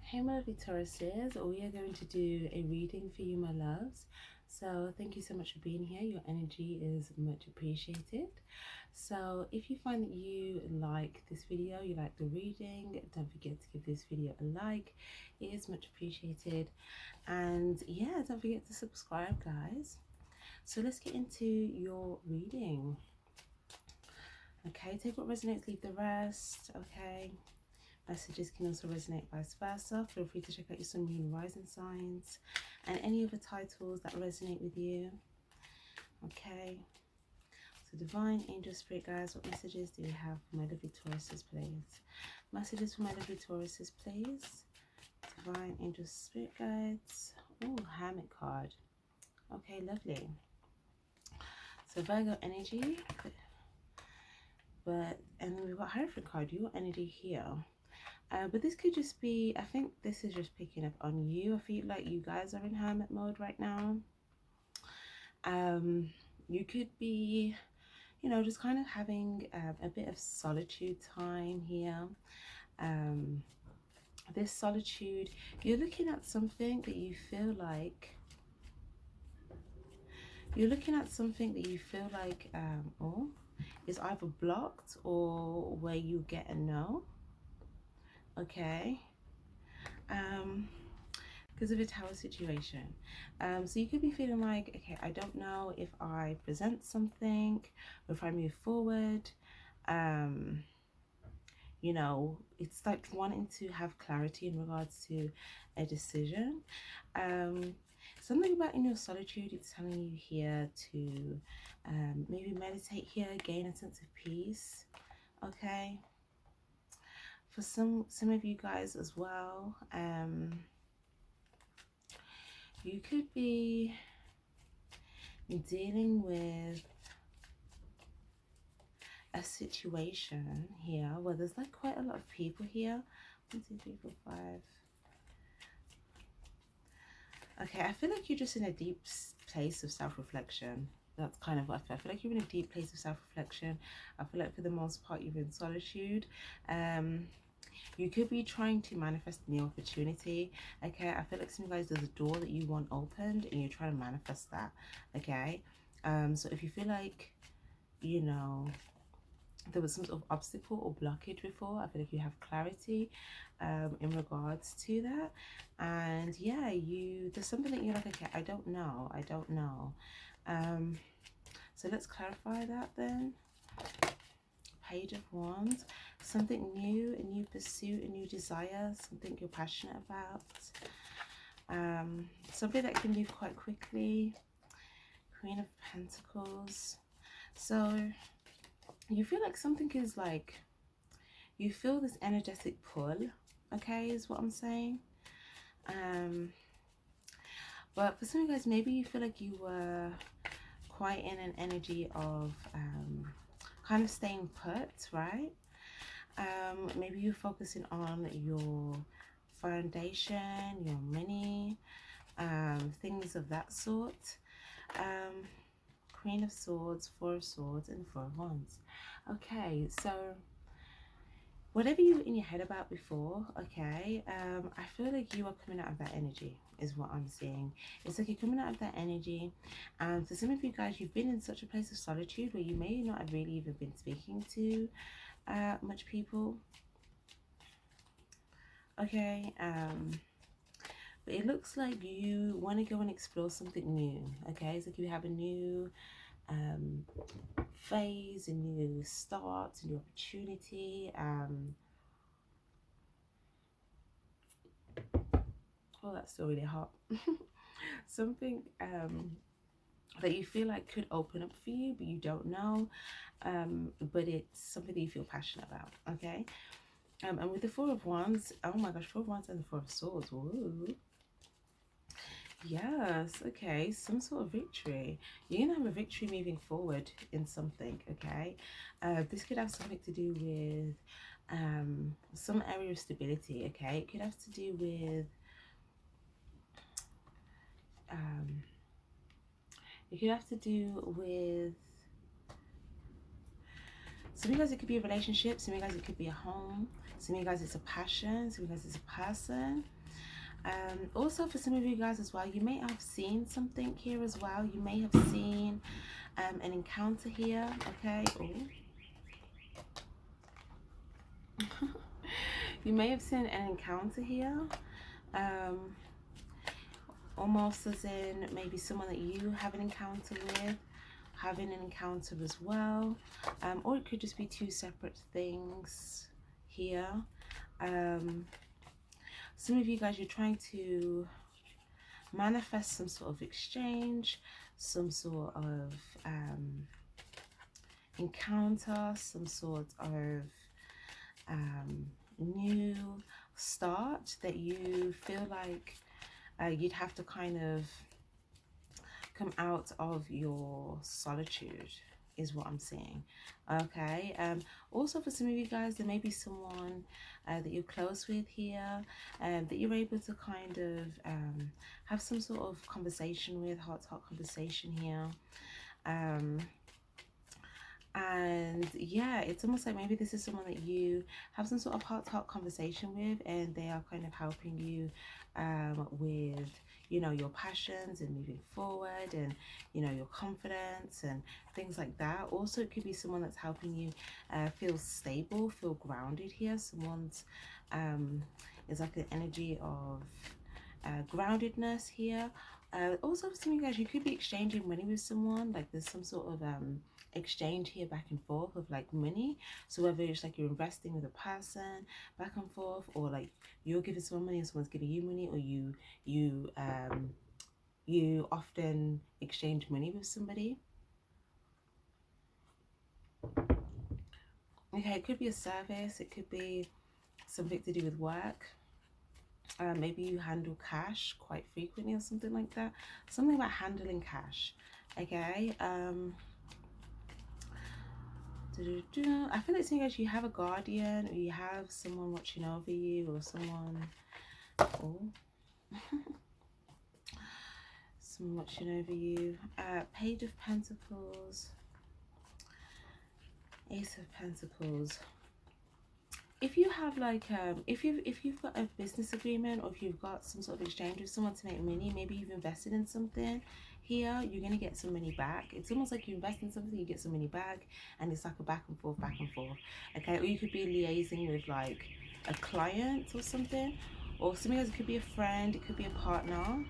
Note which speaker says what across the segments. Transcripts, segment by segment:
Speaker 1: Hey my lovely Tauruses, we are going to do a reading for you, my loves. So thank you so much for being here. Your energy is much appreciated. So if you find that you like this video, you like the reading, don't forget to give this video a like. It is much appreciated. And yeah, don't forget to subscribe, guys. So let's get into your reading. Okay, take what resonates, leave the rest. Okay. Messages can also resonate vice versa. Feel free to check out your sun, moon, rising signs and any other titles that resonate with you. Okay. So divine, angel, spirit guides, what messages do we have for my lovely Tauruses, please? Messages for my lovely Tauruses, please. Divine, angel, spirit guides. Oh, Hermit card. Okay, lovely. So Virgo energy. And then we've got Hierophant card, your energy here. But this could just be, I think this is just picking up on you. I feel like you guys are in hermit mode right now. You could be, you know, just kind of having a bit of solitude time here. This solitude, you're looking at something that you feel like, oh, is either blocked or where you get a no. Okay. Because of a tower situation. So you could be feeling like, okay, I don't know if I present something or if I move forward. You know, it's like wanting to have clarity in regards to a decision. Something about in your solitude, it's telling you here to maybe meditate here, gain a sense of peace. Okay. For some of you guys as well, you could be dealing with a situation here where there's like quite a lot of people here. 1, 2, 3, 4, 5. Okay, I feel like you're just in a deep place of self-reflection. That's kind of what I feel like you're in a deep place of self-reflection. I feel like for the most part you're in solitude. You could be trying to manifest a new opportunity. Okay, I feel like some of you guys, there's a door that you want opened and you're trying to manifest that. Okay, so if you feel like, you know, there was some sort of obstacle or blockage before, I feel like you have clarity in regards to that. And yeah, there's something that you're like, okay, I don't know. So let's clarify that then. Page of Wands. Something new, a new pursuit, a new desire, something you're passionate about. Something that can move quite quickly. Queen of Pentacles. So you feel like something is like, you feel this energetic pull, okay, is what I'm saying. But for some of you guys, maybe you feel like you were quite in an energy of kind of staying put, right? Maybe you're focusing on your foundation, your money, things of that sort. Queen of Swords, Four of Swords, and Four of Wands. Okay, so whatever you were in your head about before, okay, I feel like you are coming out of that energy is what I'm seeing. It's like you're coming out of that energy. And for some of you guys, you've been in such a place of solitude where you may not have really even been speaking to much people. Okay, but it looks like you want to go and explore something new. Okay, it's like you have a new phase, a new start, a new opportunity. Oh, that's still really hot. Something that you feel like could open up for you, but you don't know. But it's something that you feel passionate about. Okay. And with the Four of Wands, oh my gosh, Four of Wands and the Four of Swords. Woo. Yes, okay, some sort of victory. You're gonna have a victory moving forward in something, okay? This could have something to do with some area of stability, okay? It could have to do with some of you guys, it could be a relationship, some of you guys it could be a home, some of you guys it's a passion, some of you guys it's a person. Also, for some of you guys as well, you may have seen something here as well. You may have seen an encounter here, okay? You may have seen an encounter here, almost as in maybe someone that you have an encounter with having an encounter as well, or it could just be two separate things here. Some of you guys, you're trying to manifest some sort of exchange, some sort of encounter, some sort of new start that you feel like you'd have to kind of come out of your solitude, is what I'm seeing. Okay. Also, for some of you guys, there may be someone that you're close with here, that you're able to kind of have some sort of conversation with, heart-to-heart conversation here. And yeah, it's almost like maybe this is someone that you have some sort of heart-to-heart conversation with, and they are kind of helping you with, you know, your passions and moving forward, and, you know, your confidence and things like that. Also, it could be someone that's helping you feel stable, feel grounded here. Someone's is like an energy of groundedness here. Also, for some of you guys, you could be exchanging money with someone. Like there's some sort of exchange here back and forth of like money. So whether it's like you're investing with a person back and forth, or like you're giving someone money and someone's giving you money, or you often exchange money with somebody. Okay, it could be a service, it could be something to do with work. Maybe you handle cash quite frequently or something like that. Something about handling cash. Okay. I feel like seeing as you have a guardian, or you have someone watching over you, or someone, someone watching over you. Page of Pentacles, Ace of Pentacles. If you have like if you've got a business agreement, or if you've got some sort of exchange with someone to make money, maybe you've invested in something here, you're gonna get some money back. It's almost like you invest in something, you get some money back, and it's like a back and forth, okay? Or you could be liaising with like a client or something, or something else. It could be a friend, it could be a partner.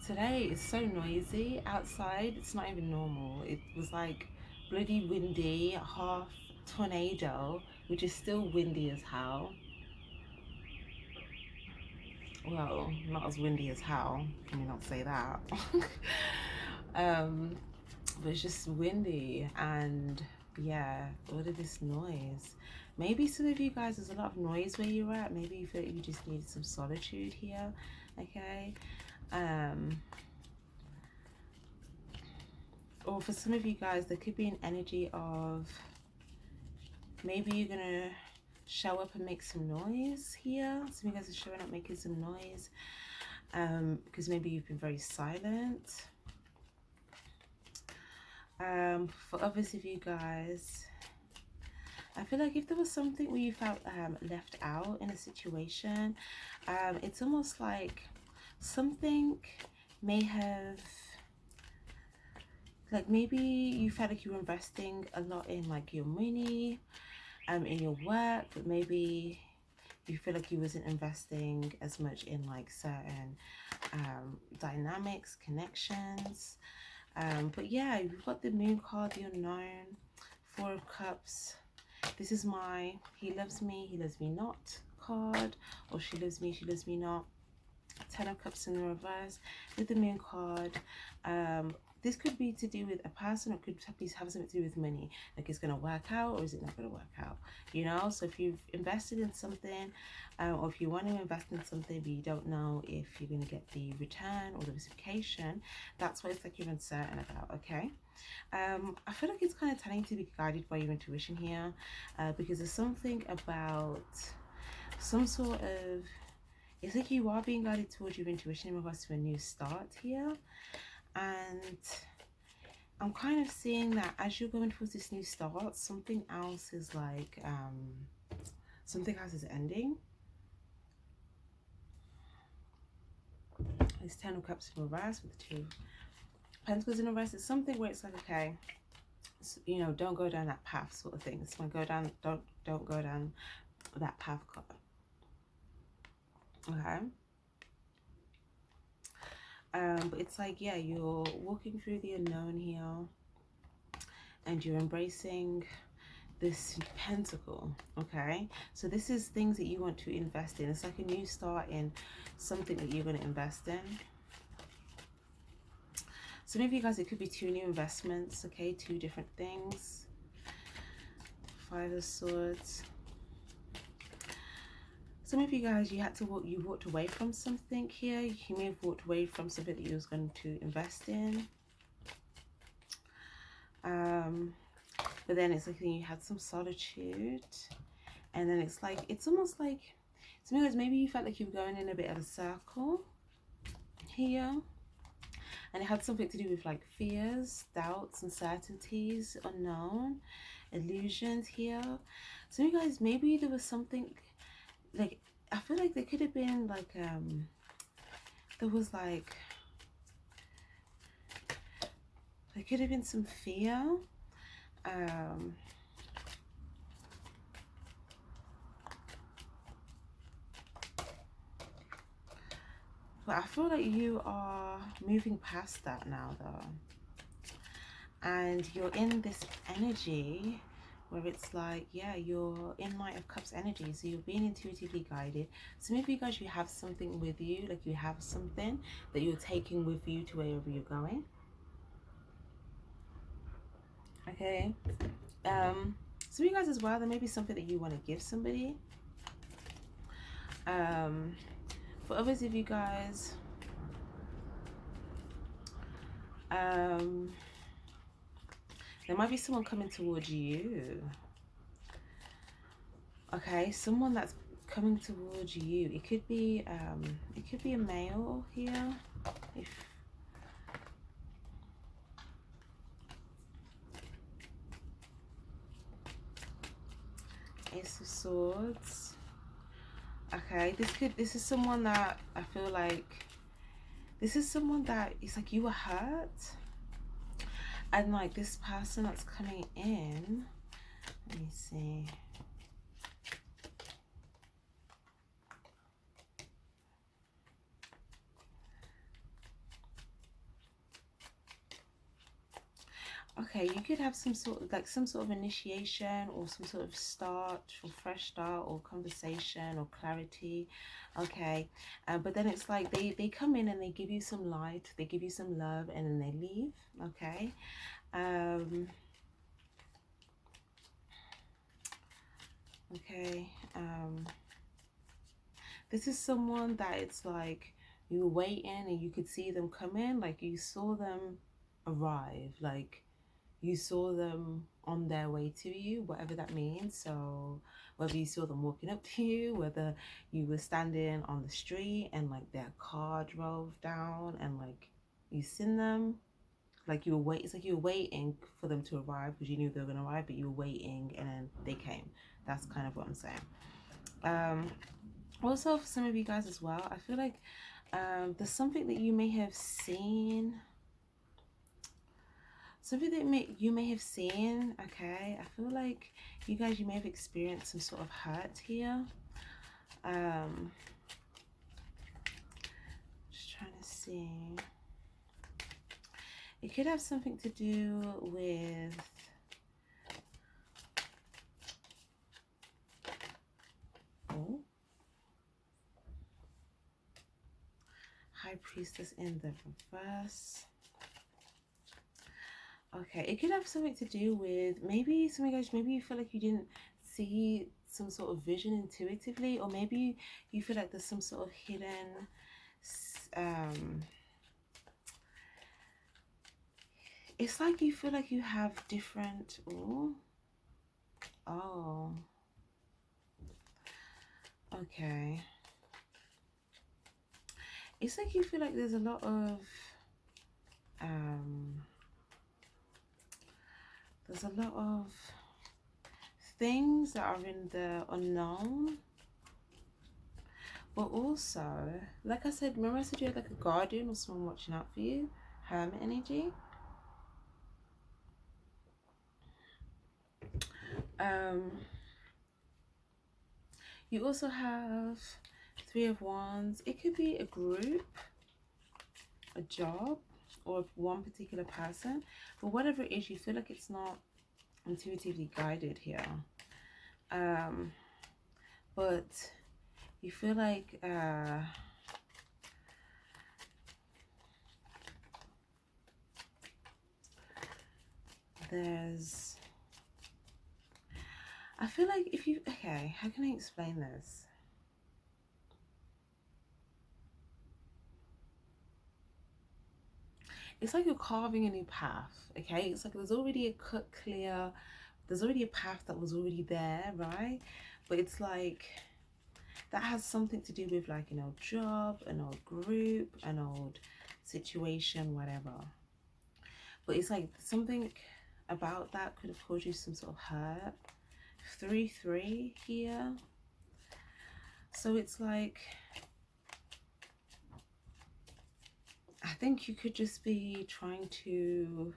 Speaker 1: Today is so noisy outside, it's not even normal. It was like bloody windy, half tornado, which is still windy as hell. Well, not as windy as hell, can we not say that? But it's just windy, and yeah, all of this noise. Maybe some of you guys, there's a lot of noise where you're at. Maybe you feel like you just need some solitude here. Okay. Or for some of you guys, there could be an energy of maybe you're gonna show up and make some noise here. Some of you guys are showing up making some noise because maybe you've been very silent. For others of you guys, I feel like if there was something where you felt left out in a situation, it's almost like something may have, like maybe you felt like you were investing a lot in like your money, in your work, but maybe you feel like you wasn't investing as much in like certain dynamics, connections. But yeah, we've got the Moon card, the Unknown, Four of Cups. This is my he loves me not card, or she loves me not. Ten of Cups in the reverse with the Moon card. This could be to do with a person, or it could have something to do with money. Like, it's going to work out, or is it not going to work out? You know, so if you've invested in something, or if you want to invest in something, but you don't know if you're going to get the return or the reciprocation, that's what it's like you're uncertain about, okay? I feel like it's kind of telling to be guided by your intuition here, because there's something about some sort of, it's like you are being guided towards your intuition in regards to a new start here. And I'm kind of seeing that as you're going towards this new start, something else is like, something else is ending. this Ten of Cups in reverse with the Two of Pentacles in reverse. It's something where it's like, okay, so, you know, don't go down that path sort of thing. It's going to go down, don't go down that path. Okay. But it's like, yeah, you're walking through the unknown here, and you're embracing this pentacle. Okay, so this is things that you want to invest in. It's like a new start in something that you're going to invest in. So maybe you guys, it could be 2 new investments. Okay, 2 different things. 5 of Swords. Some of you guys, you walked away from something here. You may have walked away from something that you was going to invest in. But then it's like you had some solitude. And then it's like, it's almost like, some of you guys, maybe you felt like you were going in a bit of a circle here. And it had something to do with like fears, doubts, uncertainties, unknown, illusions here. Some of you guys, maybe there was something, like, I feel like there could have been like, there was like, there could have been some fear. But I feel like you are moving past that now though. And you're in this energy where it's like, yeah, you're in Knight of Cups energy. So you're being intuitively guided. Some of you guys, you have something with you, like you have something that you're taking with you to wherever you're going. Okay. Some of you guys as well, there may be something that you want to give somebody. For others of you guys, there might be someone coming towards you. Okay, someone that's coming towards you. It could be a male here. Ace of Swords. Okay, this is someone that I feel like, this is someone that it's like you were hurt, and like this person that's coming in, let me see. Okay, you could have some sort of initiation or some sort of start or fresh start or conversation or clarity. Okay, but then it's like they come in and they give you some light, they give you some love, and then they leave. Okay. Okay. This is someone that it's like you were waiting and you could see them come in, like you saw them arrive, like you saw them on their way to you, whatever that means. So whether you saw them walking up to you, whether you were standing on the street and like their car drove down and like you seen them, like you were it's like you were waiting for them to arrive because you knew they were gonna arrive, but you were waiting and then they came. That's kind of what I'm saying. Also for some of you guys as well, I feel like there's something that you may have seen. Something that you may have seen, okay? I feel like you guys, you may have experienced some sort of hurt here. Just trying to see. It could have something to do with High Priestess in the reverse. Okay, it could have something to do with maybe some of you guys, maybe you feel like you didn't see some sort of vision intuitively, or maybe you feel like there's some sort of hidden it's like you feel like you have different okay, it's like you feel like there's a lot of things that are in the unknown, But also, like I said, remember I said you had like a guardian or someone watching out for you? Hermit energy. You also have Three of Wands. It could be a group, a job, or one particular person. But whatever it is, you feel like it's not intuitively guided here. But you feel like I feel like if you, okay, how can I explain this? It's like you're carving a new path, okay? It's like there's already a cut clear, there's already a path that was already there, right? But it's like that has something to do with like an old job, an old group, an old situation, whatever. But it's like something about that could have caused you some sort of hurt. 3-3 here. So it's like, I think you could just be trying to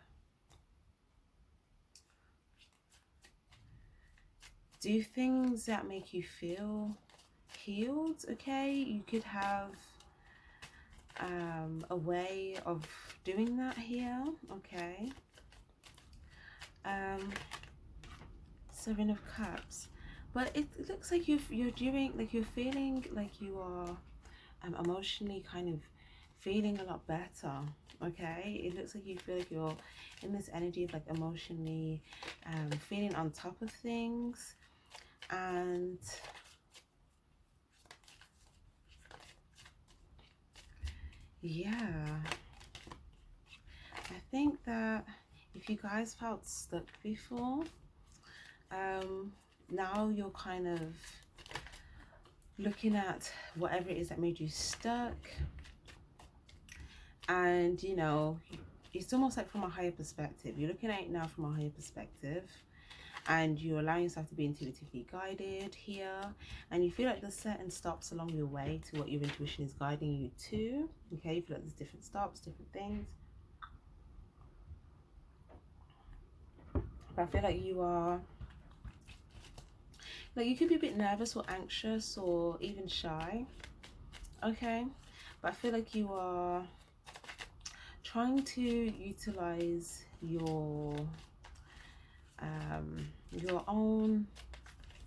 Speaker 1: do things that make you feel healed, okay? You could have a way of doing that here, okay? Seven of Cups. But it looks like you're doing, like you're feeling like you are emotionally kind of feeling a lot better, okay? It looks like you feel like you're in this energy of like emotionally feeling on top of things. And yeah, I think that if you guys felt stuck before, now you're kind of looking at whatever it is that made you stuck, and you know, it's almost like from a higher perspective. You're looking at it now from a higher perspective, and you're allowing yourself to be intuitively guided here, and you feel like there's certain stops along your way to what your intuition is guiding you to, okay? You feel like there's different stops, different things. But I feel like you are, like you could be a bit nervous or anxious or even shy, okay? But I feel like you are trying to utilize your own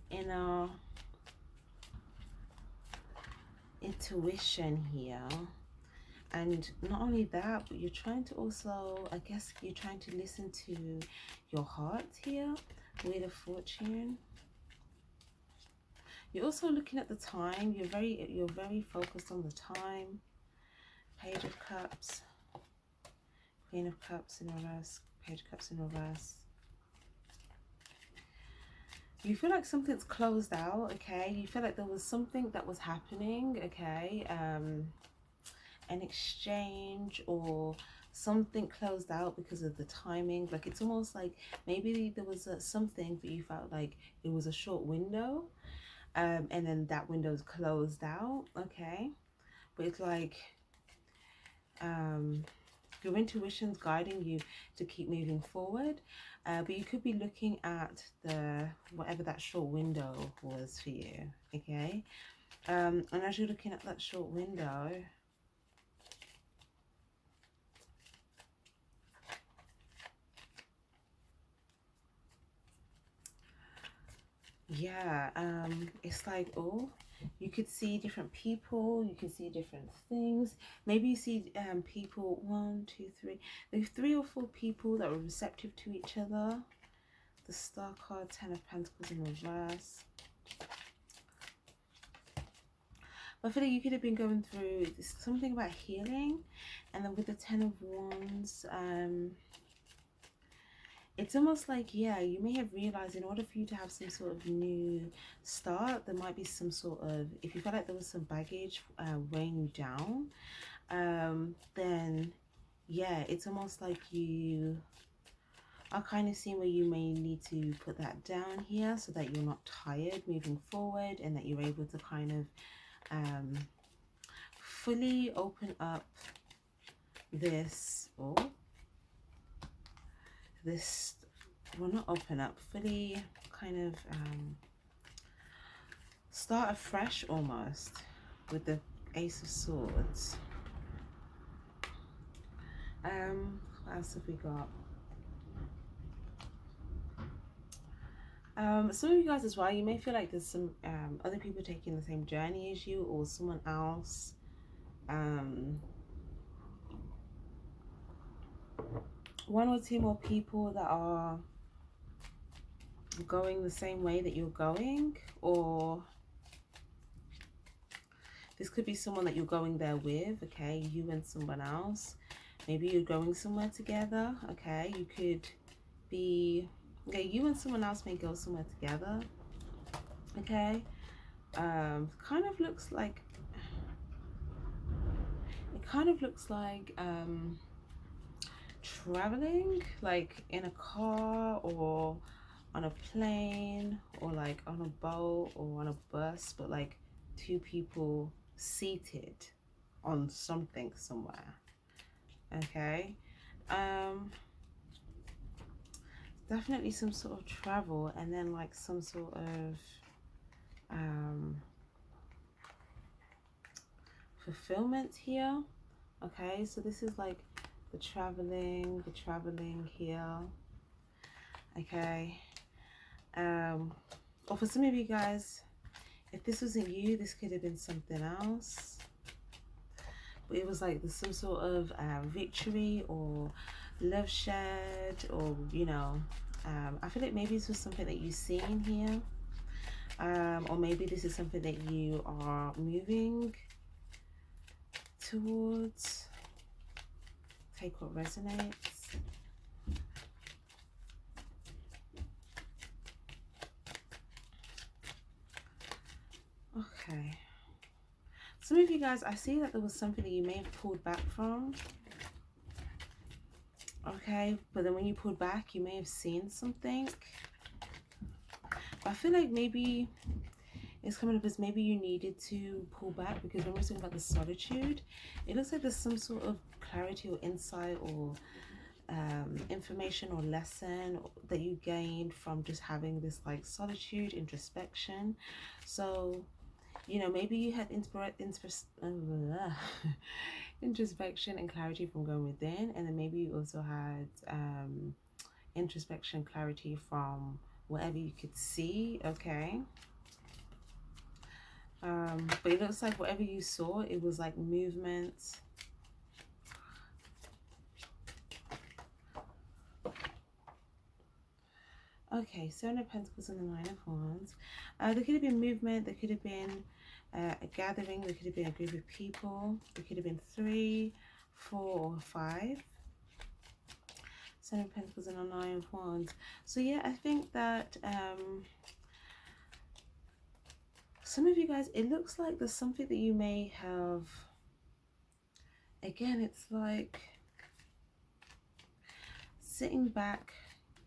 Speaker 1: inner intuition here. And not only that, but you're trying to also, I guess you're trying to listen to your heart here. Wheel of Fortune. You're also looking at the time. You're very focused on the time. Page of Cups. Queen of Cups in reverse. Page of Cups in reverse. You feel like something's closed out, okay? You feel like there was something that was happening, okay? An exchange or something closed out because of the timing. Like it's almost like maybe there was something, but you felt like it was a short window, and then that window's closed out, okay? But it's like your intuition's guiding you to keep moving forward, but you could be looking at the whatever that short window was for you, okay? And as you're looking at that short window, yeah, it's like, oh, you could see different people, you can see different things. Maybe you see people, 1, 2, 3, there's 3 or 4 people that were receptive to each other. The Star card, 10 of Pentacles in reverse. But I feel like you could have been going through something about healing, and then with the 10 of Wands, it's almost like, yeah, you may have realized in order for you to have some sort of new start, there might be some sort of, if you felt like there was some baggage weighing you down, then yeah, it's almost like you are kind of seeing where you may need to put that down here so that you're not tired moving forward, and that you're able to kind of fully open up this, or this, well, not open up, fully kind of start afresh almost with the Ace of Swords. What else have we got? Some of you guys as well, you may feel like there's some other people taking the same journey as you, or someone else. One or two more people that are going the same way that you're going, or this could be someone that you're going there with, okay, you and someone else. Maybe you're going somewhere together, okay, you could be, okay, you and someone else may go somewhere together, okay. Kind of looks like, it kind of looks like traveling, like in a car or on a plane or like on a boat or on a bus, but like two people seated on something somewhere, okay. Definitely some sort of travel, and then like some sort of fulfillment here, okay. So this is like the traveling here, okay. Or for some of you guys, if this wasn't you, this could have been something else, but it was like there's some sort of victory or love shared, or you know, I feel like maybe this was something that you've seen here, or maybe this is something that you are moving towards. Take what resonates. Okay. Some of you guys, I see that there was something that you may have pulled back from. Okay, but then when you pulled back, you may have seen something. But I feel like maybe it's coming up as maybe you needed to pull back, because when we're talking about the solitude, it looks like there's some sort of clarity or insight or information or lesson that you gained from just having this like solitude, introspection. So, you know, maybe you had introspection and clarity from going within, and then maybe you also had introspection, clarity from whatever you could see, okay. But it looks like whatever you saw, it was like movement. Okay, Seven of Pentacles and the Nine of Wands. There could have been movement, there could have been a gathering, there could have been a group of people, there could have been 3, 4, or 5. Seven of Pentacles and the Nine of Wands. So yeah, I think that some of you guys, it looks like there's something that you may have, again, it's like sitting back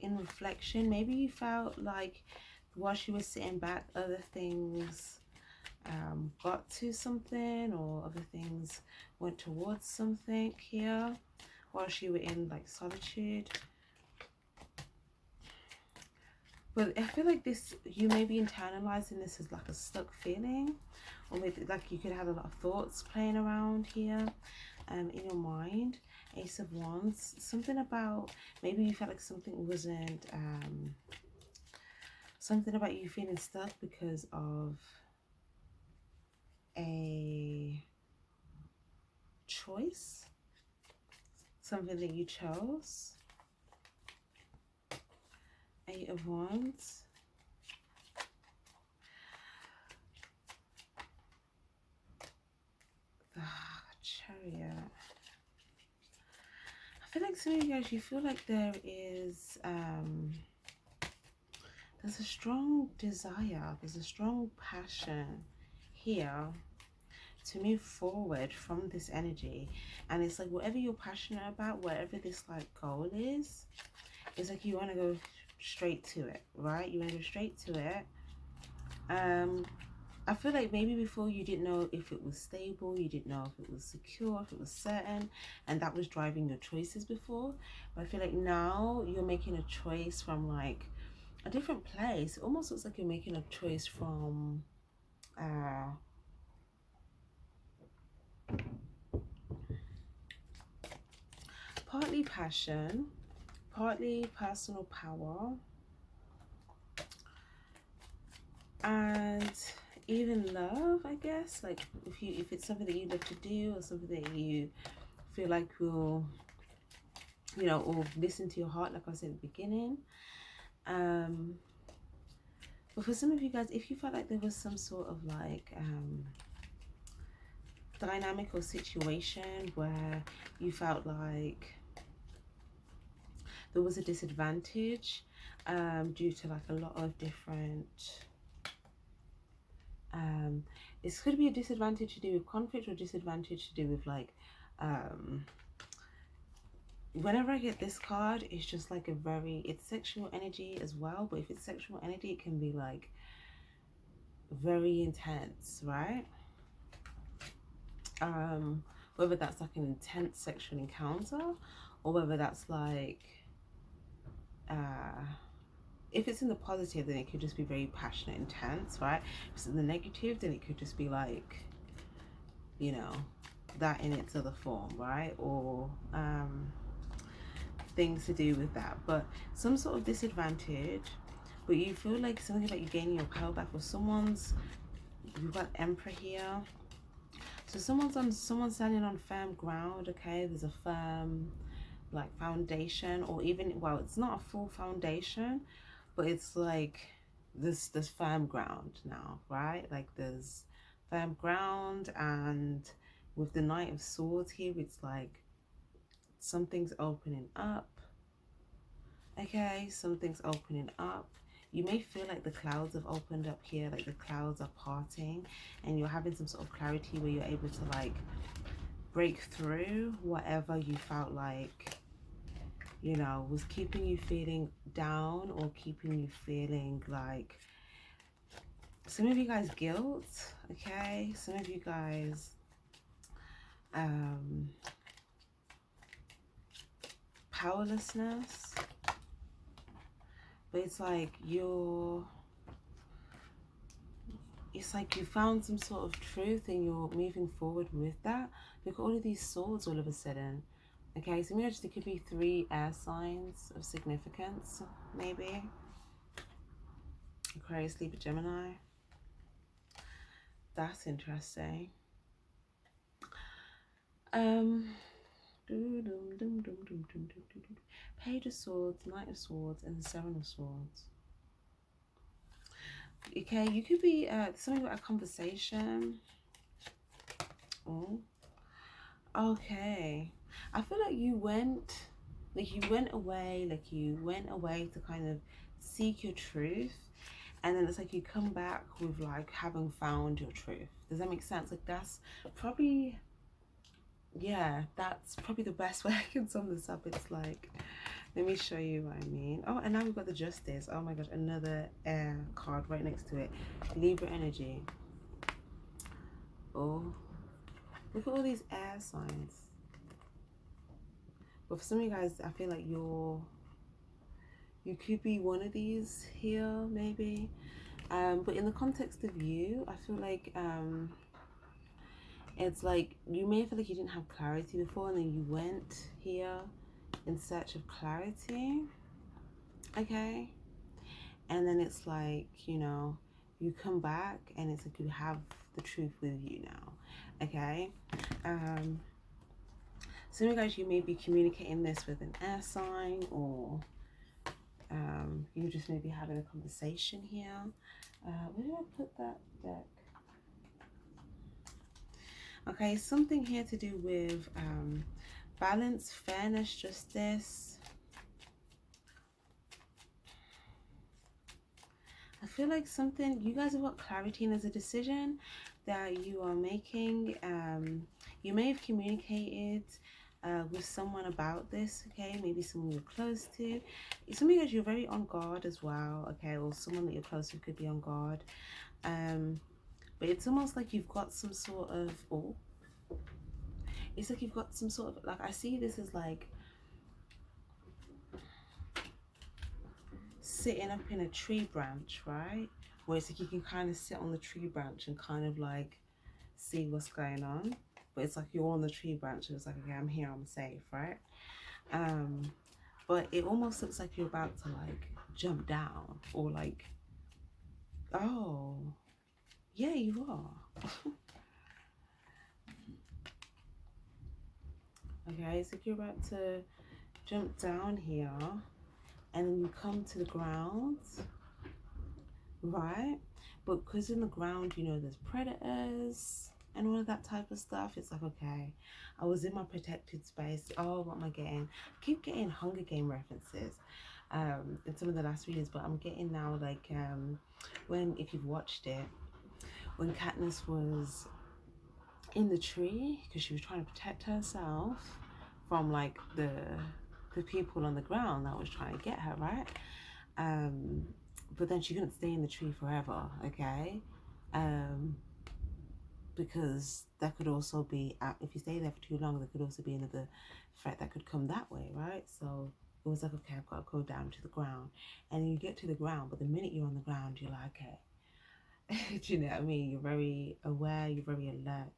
Speaker 1: in reflection. Maybe you felt like whilst you were sitting back, other things got to something, or other things went towards something here whilst you were in like solitude. But I feel like this, you may be internalizing this as like a stuck feeling, or maybe like you could have a lot of thoughts playing around here in your mind. Ace of Wands, something about, maybe you felt like something wasn't, something about you feeling stuck because of a choice, something that you chose. Eight of Wands. The Chariot. I feel like some of you guys, you feel like there is there's a strong desire, there's a strong passion here to move forward from this energy. And it's like whatever you're passionate about, whatever this like goal is, it's like you want to go straight to it, right? You want to go straight to it. I I feel like maybe before you didn't know if it was stable, you didn't know if it was secure, if it was certain, and that was driving your choices before. But I feel like now you're making a choice from like a different place. It almost looks like you're making a choice from partly passion, partly personal power, and even love, I guess. Like if it's something that you love to do, or something that you feel like will, you know, or listen to your heart, like I said at the beginning. But for some of you guys, if you felt like there was some sort of like dynamic or situation where you felt like there was a disadvantage due to like a lot of different it could be a disadvantage to do with conflict, or disadvantage to do with like whenever I get this card, it's just like it's sexual energy as well. But if it's sexual energy, it can be like very intense, right? Whether that's like an intense sexual encounter, or whether that's like if it's in the positive, then it could just be very passionate, intense, right? If it's in the negative, then it could just be like, you know, that in its other form, right? Or things to do with that. But some sort of disadvantage, but you feel like something about you gaining your power back, or you've got Emperor here. So someone's standing on firm ground, okay? There's a firm like foundation, or even, well, it's not a full foundation, but it's like this firm ground now, right? Like there's firm ground, and with the Knight of Swords here, it's like something's opening up, okay? Something's opening up. You may feel like the clouds have opened up here, like the clouds are parting, and you're having some sort of clarity where you're able to like break through whatever you felt like, you know, was keeping you feeling down, or keeping you feeling like, some of you guys, guilt, okay? Some of you guys powerlessness. But it's like it's like you found some sort of truth and you're moving forward with that. Look at all of these swords all of a sudden. Okay, so maybe it could be 3 air signs of significance, maybe. Aquarius, Libra, Gemini. That's interesting. Page of Swords, Knight of Swords, and the 7 of Swords. Okay, you could be something about a conversation. Oh, okay. I feel like you went away to kind of seek your truth, and then it's like you come back with like having found your truth. Does that make sense? Like that's probably, yeah, that's probably the best way I can sum this up. It's like, let me show you what I mean. Oh, and now we've got the Justice. Oh my gosh, another air card right next to it. Libra energy. Oh, look at all these air signs. But for some of you guys, I feel like you could be one of these here, maybe. But in the context of you, I feel like it's like you may feel like you didn't have clarity before, and then you went here in search of clarity, okay? And then it's like, you know, you come back and it's like you have the truth with you now, okay? Some of you guys, you may be communicating this with an air sign, or you just may be having a conversation here. Where did I put that deck? Okay, something here to do with balance, fairness, justice. I feel like something, you guys have got clarity, and there's a decision that you are making. You may have communicated with someone about this, okay? Maybe someone you're close to. Some of you guys, you're very on guard as well, okay? Or someone that you're close to could be on guard. but it's almost like you've got some sort of, oh, it's like you've got some sort of, like, I see this as like sitting up in a tree branch, right? Where it's like you can kind of sit on the tree branch and kind of like see what's going on, but it's like you're on the tree branch and it's like, okay, I'm here, I'm safe, right? But it almost looks like you're about to like jump down, or like, oh yeah, you are. Okay, it's like you're about to jump down here and then you come to the ground, right? But because in the ground, you know, there's predators and all of that type of stuff, it's like, okay, I was in my protected space. Oh, what am I getting? I keep getting Hunger Game references in some of the last readings, but I'm getting now like when, if you've watched it, when Katniss was in the tree because she was trying to protect herself from like the people on the ground that was trying to get her, right? But then she couldn't stay in the tree forever, okay? Because that could also be, if you stay there for too long, there could also be another threat that could come that way, right? So it was like, okay, I've got to go down to the ground. And you get to the ground, but the minute you're on the ground, you're like, okay. Do you know what I mean? You're very aware, you're very alert.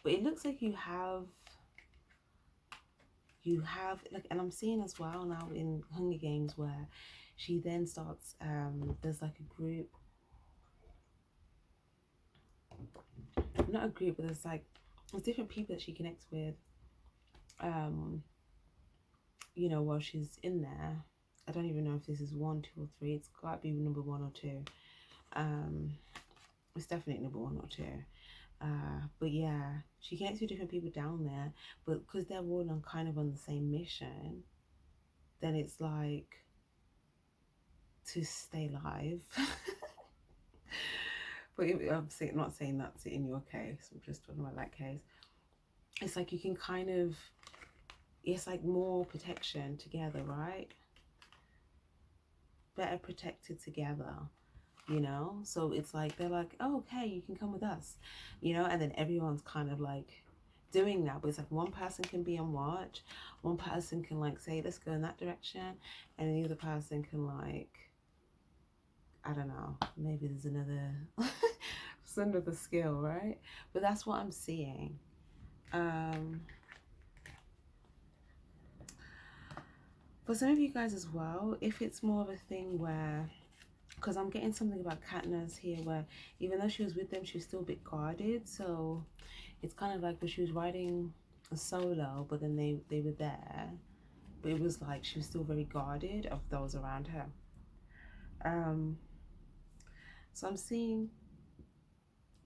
Speaker 1: But it looks like you have like, and I'm seeing as well now in Hunger Games where she then starts, there's like a group, not a group, but there's different people that she connects with, you know, while she's in there. I don't even know if this is 1, 2, or 3. It's got to be number 1 or 2. It's definitely number 1 or 2. But yeah, she connects with different people down there, but because they're all on kind of on the same mission, then it's like to stay alive. But I'm not saying that's in your case, I'm just talking about that case. It's like you can kind of, it's like more protection together, right? Better protected together, you know? So it's like, they're like, oh, okay, you can come with us, you know? And then everyone's kind of like doing that, but it's like one person can be on watch, one person can like say, let's go in that direction, and the other person can like, I don't know, maybe there's another it's another skill, right? But that's what I'm seeing. For some of you guys as well, if it's more of a thing where, because I'm getting something about Katniss here where even though she was with them, she was still a bit guarded. So it's kind of like when she was riding a solo, but then they were there, but it was like she was still very guarded of those around her. So I'm seeing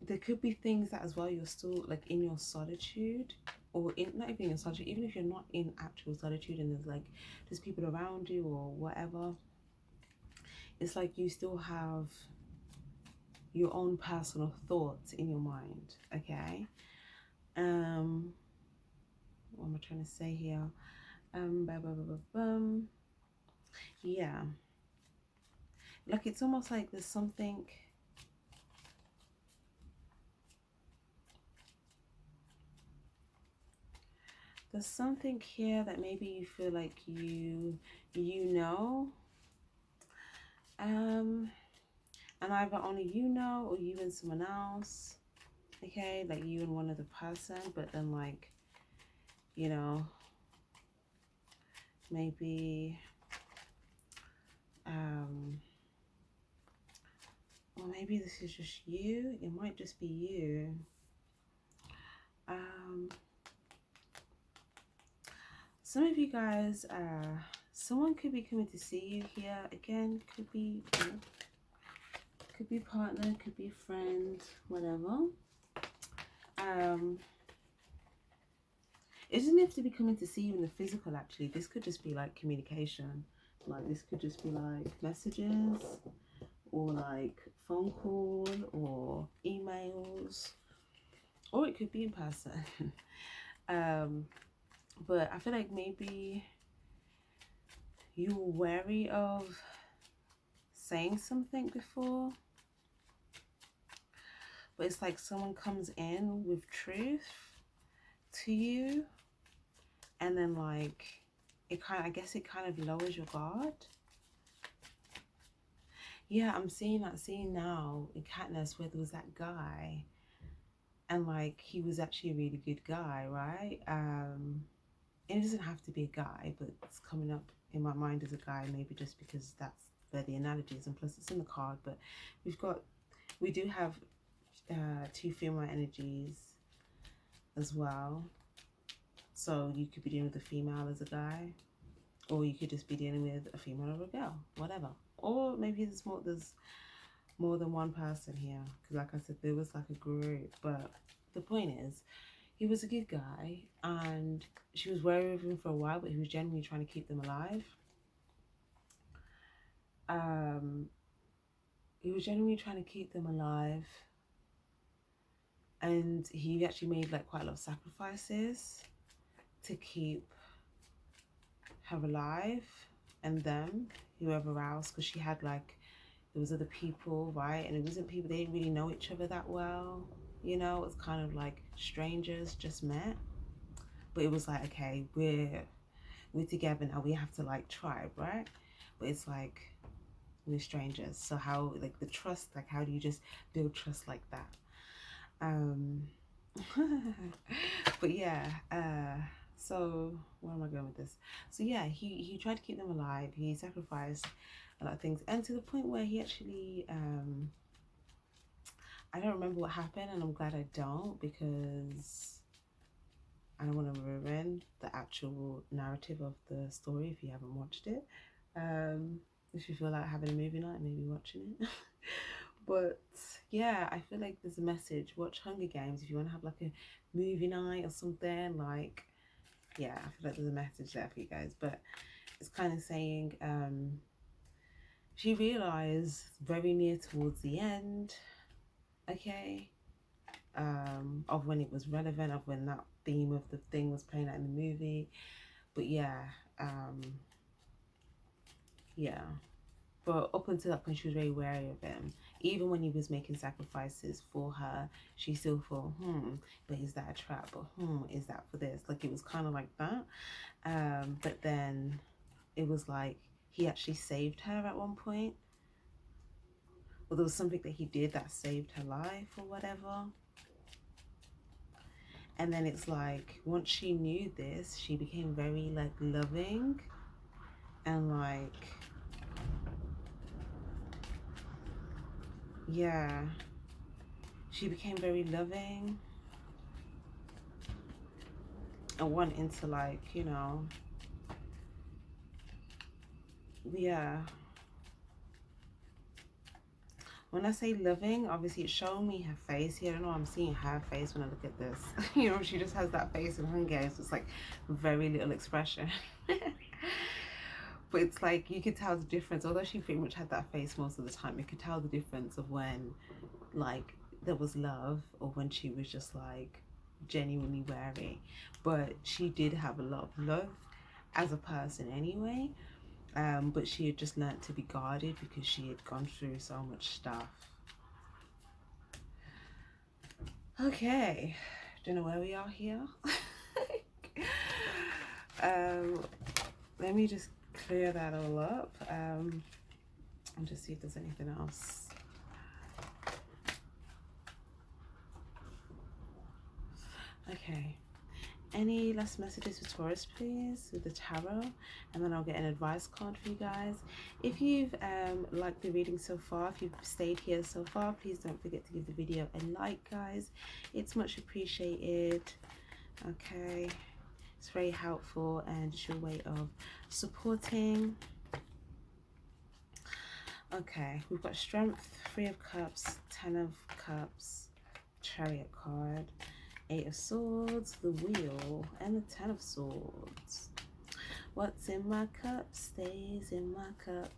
Speaker 1: there could be things that as well you're still like in your solitude, or in, not even in solitude, even if you're not in actual solitude and there's like there's people around you or whatever, it's like you still have your own personal thoughts in your mind, okay? What am I trying to say here? Yeah, like it's almost like there's something, here that maybe you feel like you know, and either only you know or you and someone else, okay, like you and one other person, but then like, you know, maybe or maybe this is just you, it might just be you. Some of you guys, someone could be coming to see you here again, could be partner, could be friend, whatever. It doesn't have to be coming to see you in the physical, actually. This could just be like communication, like this could just be like messages or like phone call or emails, or it could be in person. But I feel like maybe you were wary of saying something before, but it's like someone comes in with truth to you, and then like it kind of, I guess it kind of lowers your guard. Yeah, I'm seeing that scene now in Katniss where there was that guy, and like he was actually a really good guy, right? And it doesn't have to be a guy, but it's coming up in my mind as a guy, maybe just because that's where the analogy is, and plus it's in the card. But we do have 2 female energies as well, so you could be dealing with a female as a guy, or you could just be dealing with a female or a girl, whatever. Or maybe there's more than one person here, because like I said, there was like a group. But the point is, he was a good guy, and she was wary of him for a while, but he was genuinely trying to keep them alive. He was genuinely trying to keep them alive, and he actually made like quite a lot of sacrifices to keep her alive, and them, whoever else, because she had like, there was other people, right? And it wasn't people, they didn't really know each other that well, you know. It's kind of like strangers just met, but it was like, okay, we're together now, we have to like tribe, right? But it's like we're strangers, so how, like the trust, like how do you just build trust like that? But yeah, so where am I going with this? So yeah, he tried to keep them alive, he sacrificed a lot of things, and to the point where he actually I don't remember what happened, and I'm glad I don't, because I don't want to ruin the actual narrative of the story if you haven't watched it. If you feel like having a movie night, maybe watching it. But yeah, I feel like there's a message. Watch Hunger Games if you want to have like a movie night or something. Like, yeah, I feel like there's a message there for you guys. But it's kind of saying, she realized very near towards the end, okay, of when it was relevant, of when that theme of the thing was playing out in the movie. But yeah, yeah. But up until that point, she was very wary of him. Even when he was making sacrifices for her, she still thought, but is that a trap? Or is that for this? Like, it was kind of like that. But then it was like he actually saved her at one point. Or there was something that he did that saved her life or whatever. And then it's like, once she knew this, she became very like loving and like, yeah, she became very loving and wanting to, like, you know, yeah. When I say loving, obviously it's showing me her face here. I don't know, I'm seeing her face when I look at this. You know, she just has that face in Hunger Games. It's like very little expression. But it's like, you could tell the difference. Although she pretty much had that face most of the time, you could tell the difference of when, like, there was love or when she was just, like, genuinely wary. But she did have a lot of love as a person anyway. But she had just learnt to be guarded because she had gone through so much stuff. Okay, don't know where we are here. Let me just clear that all up and just see if there's anything else. Okay, any last messages for Taurus, please, with the tarot, and then I'll get an advice card for you guys. If you've liked the reading so far, if you've stayed here so far, please don't forget to give the video a like, guys. It's much appreciated. Okay, it's very helpful and it's your way of supporting. Okay, we've got Strength, 3 of Cups, 10 of Cups, Chariot card, 8 of Swords, the Wheel, and the 10 of Swords. What's in my cup stays in my cup.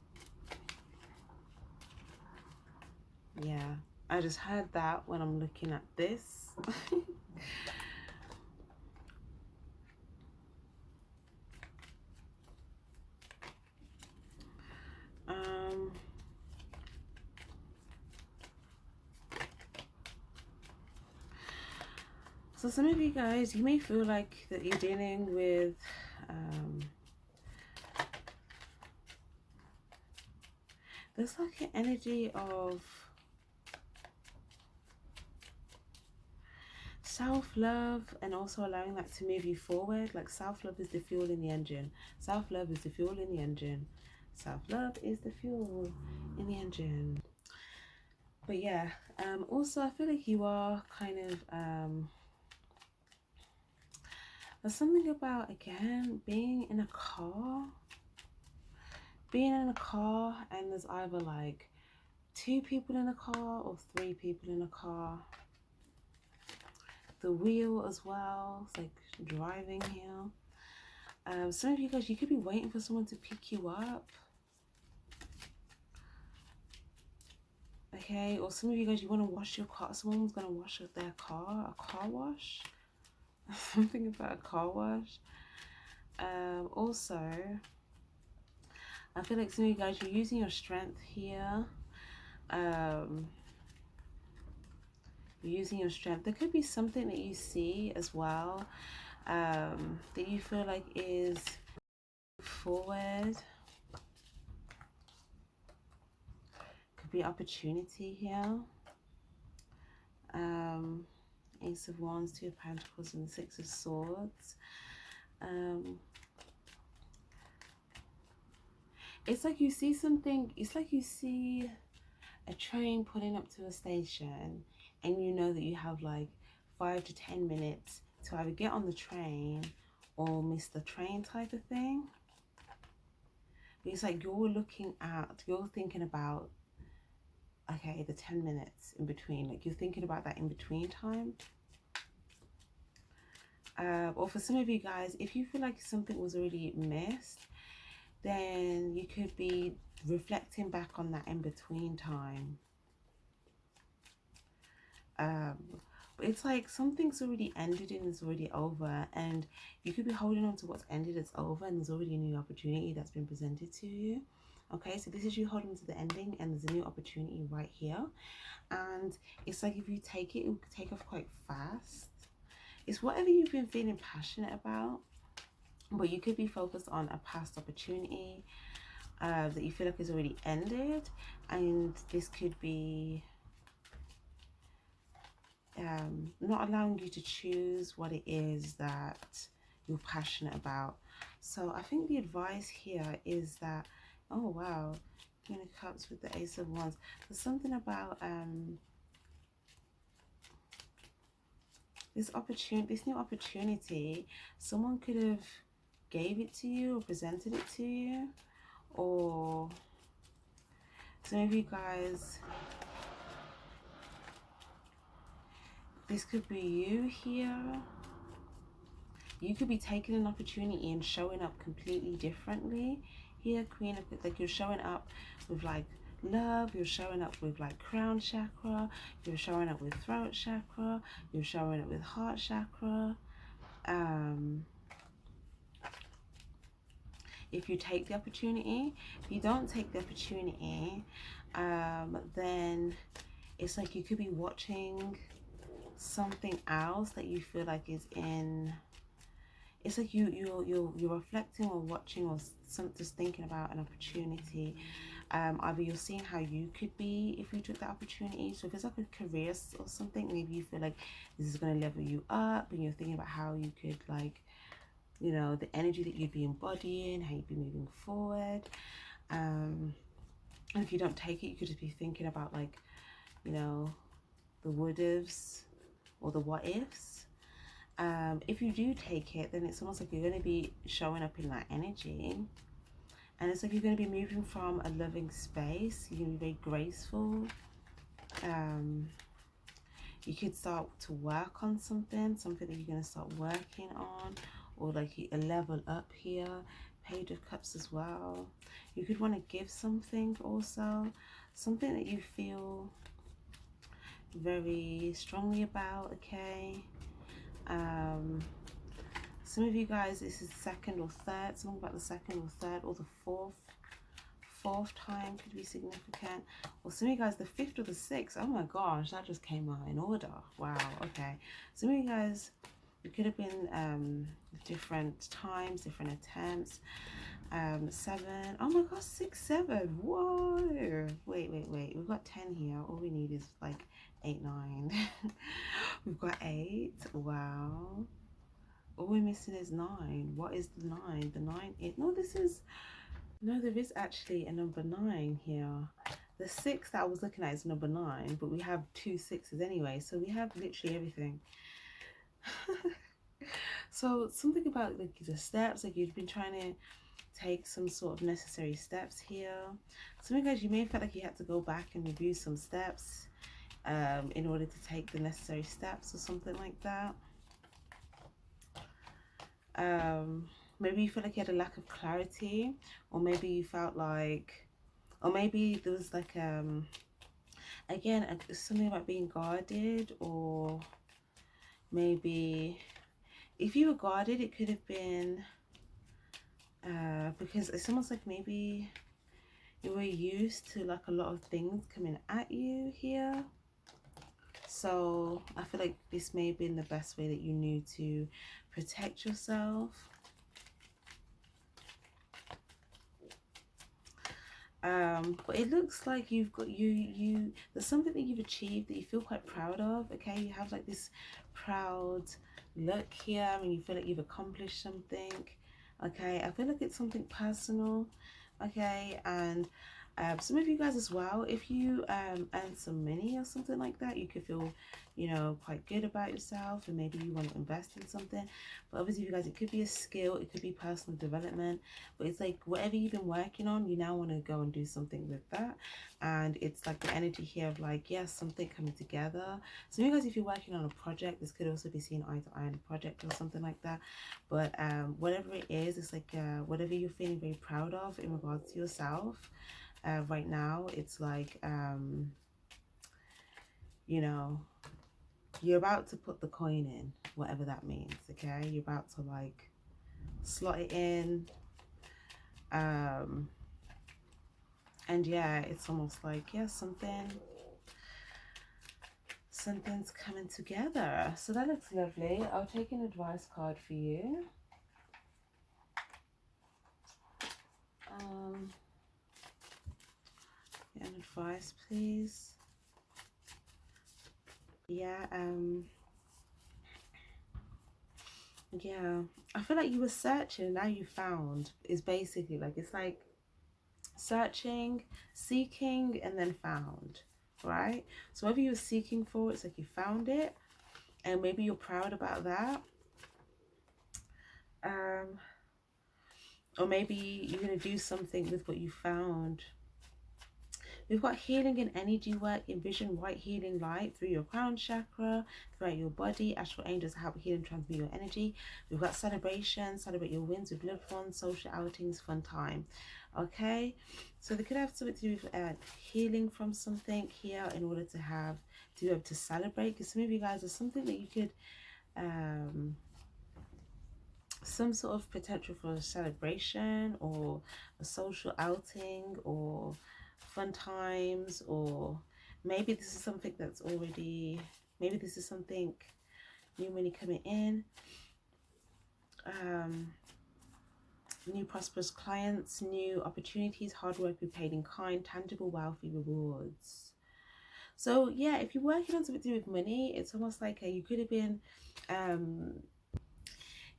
Speaker 1: Yeah, I just heard that when I'm looking at this. So some of you guys, you may feel like that you're dealing with there's like an energy of self-love, and also allowing that to move you forward. Like self-love is the fuel in the engine. Self-love is the fuel in the engine. Self-love is the fuel in the engine. But yeah, also I feel like you are kind of there's something about, again, being in a car. Being in a car and there's either like 2 people in a car or 3 people in a car. The wheel as well, it's like driving here. Some of you guys, you could be waiting for someone to pick you up. Okay, or some of you guys, you want to wash your car. Someone's going to wash their car, a car wash. Something about a car wash. Also, I feel like some of you guys, you're using your strength here. You're using your strength. There could be something that you see as well, that you feel like is forward. Could be opportunity here. Ace of Wands, 2 of Pentacles, and the 6 of Swords. It's like you see something, it's like you see a train pulling up to a station, and you know that you have like 5 to 10 minutes to either get on the train or miss the train type of thing. But it's like you're looking at, you're thinking about, okay, the 10 minutes in between, like you're thinking about that in between time. Or for some of you guys, if you feel like something was already missed, then you could be reflecting back on that in between time. But it's like something's already ended and it's already over, and you could be holding on to what's ended, it's over, and there's already a new opportunity that's been presented to you. Okay, so this is you holding to the ending, and there's a new opportunity right here, and it's like if you take it, it will take off quite fast. It's whatever you've been feeling passionate about, but you could be focused on a past opportunity that you feel like is already ended, and this could be not allowing you to choose what it is that you're passionate about. So I think the advice here is that, oh wow, Queen of Cups with the Ace of Wands, there's something about this opportunity, this new opportunity, someone could have gave it to you or presented it to you, or some of you guys, this could be you here. You could be taking an opportunity and showing up completely differently here, Queen of, like you're showing up with like love, you're showing up with like crown chakra, you're showing up with throat chakra, you're showing up with heart chakra. If you take the opportunity, if you don't take the opportunity, then it's like you could be watching something else that you feel like is in, it's like you're reflecting or watching or just thinking about an opportunity. Either you're seeing how you could be if you took that opportunity. So if it's like a career or something, maybe you feel like this is going to level you up, and you're thinking about how you could, like, you know, the energy that you'd be embodying, how you'd be moving forward. And if you don't take it, you could just be thinking about, like, you know, the would-haves or the what-ifs. If you do take it, then it's almost like you're going to be showing up in that energy, and it's like you're going to be moving from a loving space. You're going to be very graceful. You could start to work on something that you're going to start working on, or like a level up here. Page of Cups as well. You could want to give something also, something that you feel very strongly about. Okay, some of you guys, this is second or third, something about the second or third or the fourth fourth time could be significant. Well, some of you guys, the fifth or the sixth. Oh my gosh, that just came out in order. Wow, okay. Some of you guys, it could have been different times, different attempts. 7. Oh my gosh, 6, 7. Whoa. Wait. We've got 10 here. All we need is like 8, 9. We've got 8. Wow. All we're missing is 9. What is the 9? The 9 is... No, this is... No, there is actually a number 9 here. The 6 that I was looking at is number 9, but we have 2 6s anyway, so we have literally everything. So something about like the steps, like you've been trying to take some sort of necessary steps here. Some of you guys, you may have felt like you had to go back and review some steps in order to take the necessary steps or something like that. Maybe you feel like you had a lack of clarity, or maybe you felt like, or maybe there was like again something about being guarded, or maybe if you were guarded, it could have been because it's almost like maybe you were used to like a lot of things coming at you here. So I feel like this may have been the best way that you knew to protect yourself. But it looks like you've got there's something that you've achieved that you feel quite proud of. Okay, you have like this proud look here, and you feel like you've accomplished something. Okay, I feel like it's something personal. Okay, and some of you guys as well, if you earn some money or something like that, you could feel, you know, quite good about yourself, and maybe you want to invest in something. But obviously, you guys, it could be a skill, it could be personal development, but it's like whatever you've been working on, you now want to go and do something with that. And it's like the energy here of like, yes, something coming together. So you guys, if you're working on a project, this could also be seen eye to eye on a project or something like that. But whatever it is, it's like whatever you're feeling very proud of in regards to yourself. Right now, it's like, you know, you're about to put the coin in, whatever that means, okay? You're about to like slot it in. And yeah, it's almost like, yeah, something's coming together. So that looks lovely. I'll take an advice card for you. An advice, please. Yeah, yeah, I feel like you were searching, now you found, is basically like, it's like searching, seeking, and then found, right? So whatever you were seeking for, it's like you found it, and maybe you're proud about that. Or maybe you're going to do something with what you found. We've got healing and energy work. Envision white healing light through your crown chakra, throughout your body. Astral angels help heal and transmute your energy. We've got celebration, celebrate your wins with loved ones, social outings, fun time. Okay, so they could have something to do with healing from something here in order to be able to celebrate. Because some of you guys, are something that you could some sort of potential for a celebration or a social outing or fun times, or maybe this is something that's already, maybe this is something new money coming in, new prosperous clients, new opportunities, hard work repaid in kind, tangible wealthy rewards. So yeah, if you're working on something to do with money, it's almost like you could have been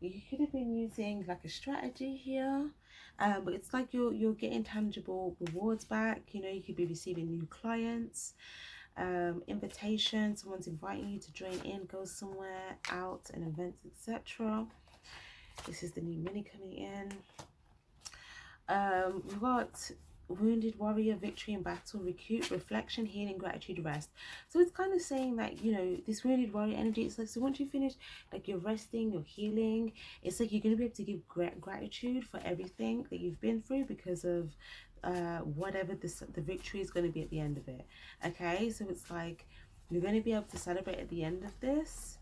Speaker 1: using like a strategy here, but it's like you're getting tangible rewards back. You know, you could be receiving new clients, invitations, someone's inviting you to join in, go somewhere out, an event, etc. This is the new money coming in. We've got wounded warrior, victory in battle, recoup, reflection, healing, gratitude, rest. So it's kind of saying that, you know, this wounded warrior energy, it's like, so once you finish, like, you're resting, you're healing, it's like you're going to be able to give gratitude for everything that you've been through, because of whatever the victory is going to be at the end of it. Okay, so it's like you're going to be able to celebrate at the end of this.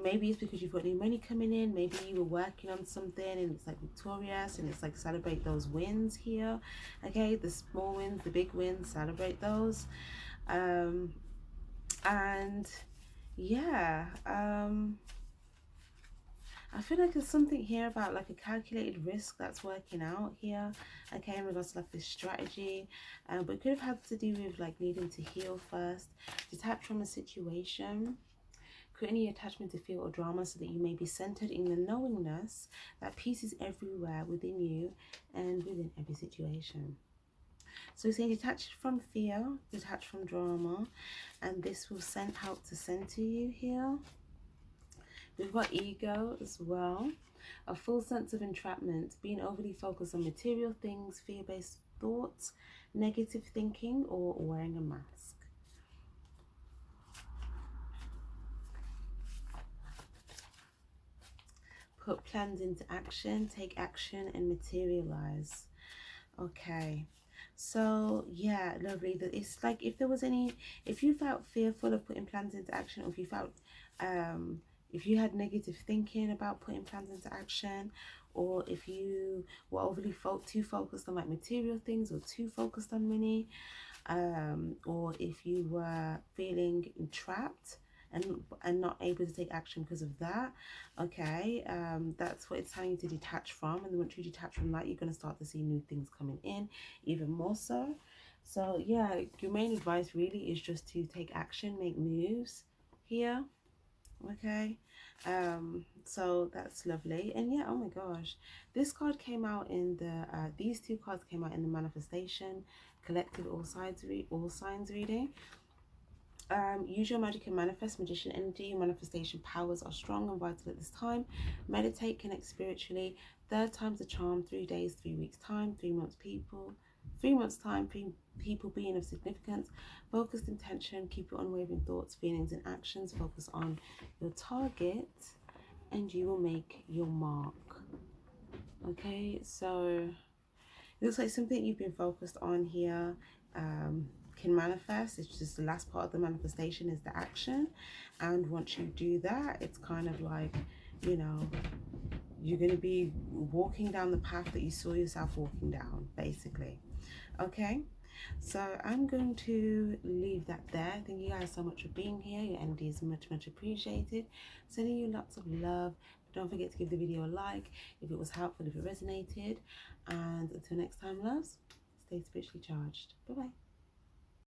Speaker 1: Maybe it's because you've got new money coming in. Maybe you were working on something and it's like victorious, and it's like celebrate those wins here. Okay, the small wins, the big wins, celebrate those. And yeah, I feel like there's something here about like a calculated risk that's working out here, okay, in regards to like this strategy. But it could have had to do with like needing to heal first, detach from a situation, create any attachment to fear or drama, so that you may be centered in the knowingness that peace is everywhere within you and within every situation. So we're saying detach from fear, detach from drama, and this will help to center you here. We've got ego as well, a full sense of entrapment, being overly focused on material things, fear-based thoughts, negative thinking, or wearing a mask. Put plans into action, take action, and materialize. Okay, so yeah, lovely. It's like if there was if you felt fearful of putting plans into action, or if you felt if you had negative thinking about putting plans into action, or if you were overly too focused on like material things, or too focused on money, or if you were feeling trapped and not able to take action because of that, okay, that's what it's telling you to detach from. And once you detach from that, you're going to start to see new things coming in even more so. So yeah, your main advice really is just to take action, make moves here, okay. So that's lovely. And yeah, oh my gosh, this card came out in the these two cards came out in the manifestation collective all signs reading. Use your magic and manifest. Magician energy. Your manifestation powers are strong and vital at this time. Meditate, connect spiritually. Third time's a charm. 3 days, 3 weeks time, 3 months people, 3 months time, 3 people being of significance. Focused intention. Keep your unwavering thoughts, feelings, and actions. Focus on your target, and you will make your mark. Okay, so it looks like something you've been focused on here can manifest. It's just the last part of the manifestation is the action, and once you do that, it's kind of like, you know, you're going to be walking down the path that you saw yourself walking down, basically. Okay, so I'm going to leave that there. Thank you guys so much for being here. Your energy is much appreciated. Sending you lots of love. Don't forget to give the video a like if it was helpful, if it resonated. And until next time, loves, stay spiritually charged. Bye bye.